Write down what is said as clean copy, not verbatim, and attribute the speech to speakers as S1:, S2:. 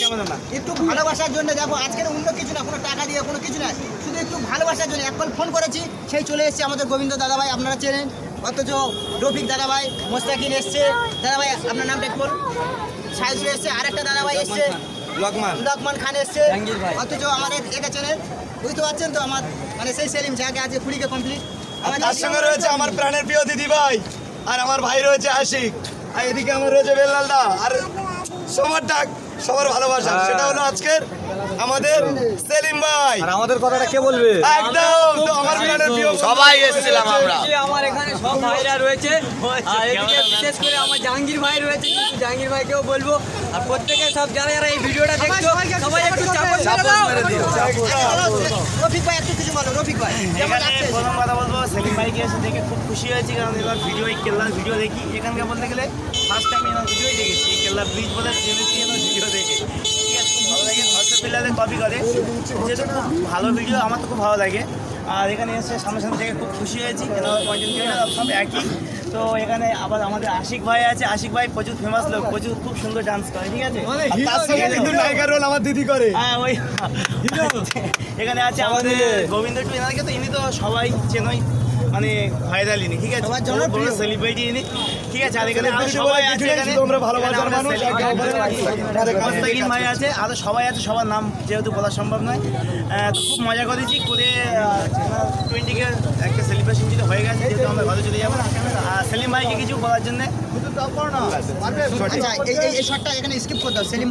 S1: একটু ভালোবাসার জন্য দেখো, আজকের অন্য কিছু না, কোনো টাকা দিয়ে কোনো কিছু না, শুধু একটু ভালোবাসার জন্য এক কল ফোন করেছি, সেই চলে এসেছে আমাদের গোবিন্দ দাদাভাই, আপনারা চেনেন। অথচ রফিক দাদাভাই, মোস্তাকিন এসছে, দাদাভাই আপনার নামটা একটু বলুন। সাইজুল এসছে, আরেকটা দাদাভাই এসছে, লকমান খান এসছে, অথচ আমাদের এটা চেনেন, বুঝতে পারছেন তো, আমার মানে সেই সেলিম যাকে আছে কুড়িকে কমপ্লিট।
S2: তার সঙ্গে রয়েছে আমার প্রাণের প্রিয় দিদি ভাই, আর আমার ভাই রয়েছে আশিক, আর এদিকে আমার রয়েছে বেল্লালদা, আর সবার ডাক, সবার ভালোবাসা, সেটা হলো আজকের আমাদের সেলিম ভাই।
S3: আর আমাদের কথাটা কে বলবে?
S2: একদম তো আমার প্রাণের প্রিয়
S4: সবাই এসেছিলাম আমরা।
S5: আমার এখানে সব ভাইরা রয়েছে, আর এদিকে বিশেষ করে আমার জাহাঙ্গীর ভাই রয়েছে, কিন্তু জাহাঙ্গীর ভাইকেও বলবো, আর প্রত্যেকে সব যারা যারা এই ভিডিওটা দেখছো সবাই একটু চাপড় মেরে দিও।
S1: রফিক ভাই একটু কিছু বলো, রফিক ভাই কেমন
S6: এখানে
S1: লাগছে?
S6: প্রথম কথা বলবো, সেলিম ভাইকে এসে দেখে খুব খুশি হয়েছি, কারণ এবার ভিডিও এই কেল্লার ভিডিও দেখি, এখানকার বলতে গেলে ফার্স্ট টাইম এনার ভিডিওই দেখেছি, এই কেল্লা ব্রিজ বলে জেনেছি এনার ভিডিও দেখে, ঠিক আছে, খুব ভালো লাগে। ফার্স্ট পিলারে কপি করে, যেহেতু খুব ভালো ভিডিও, আমার তো খুব ভালো লাগে। আর এখানে এসে সামনে সামনে থেকে খুব খুশি হয়েছি, এনার কন্টেন্ট সব একই। তো এখানে আবার আমাদের আশিক ভাই আছে, আশিক ভাই প্রচুর ফেমাস লোক, প্রচুর খুব সুন্দর ডান্স করে, ঠিক আছে।
S2: আর তার সঙ্গে কিন্তু নায়িকার রোল আমার দিদি করে।
S6: হ্যাঁ ওই এখানে আছে আমাদের গোবিন্দ টু, এনাকে তো ইনি তো সবাই চেনই, মানে ভাইরাল ইনি, ঠিক আছে,
S1: সবার জনপ্রিয়
S6: সেলিব্রিটি ইনি, ঠিক আছে। আর এখানে আরো সবাই আছে, এখানে
S2: তোমরা ভালোবাসার
S6: এখানে
S2: মানুষ,
S6: আমাদের মোস্তাকিন ভাই আছে, আরো সবাই আছে, সবার নাম যেহেতু বলা সম্ভব নয়। তো খুব মজা করেছি করে, 20-কে একটা সেলিব্রেশন যেটা হয়ে গেছে, যেহেতু আমরা ঘরে চলে যাবো। সেলিম ভাইকে কিছু বলার জন্য
S1: আচ্ছা এই শটটা এখানে স্কিপ করে দাও সেলিম।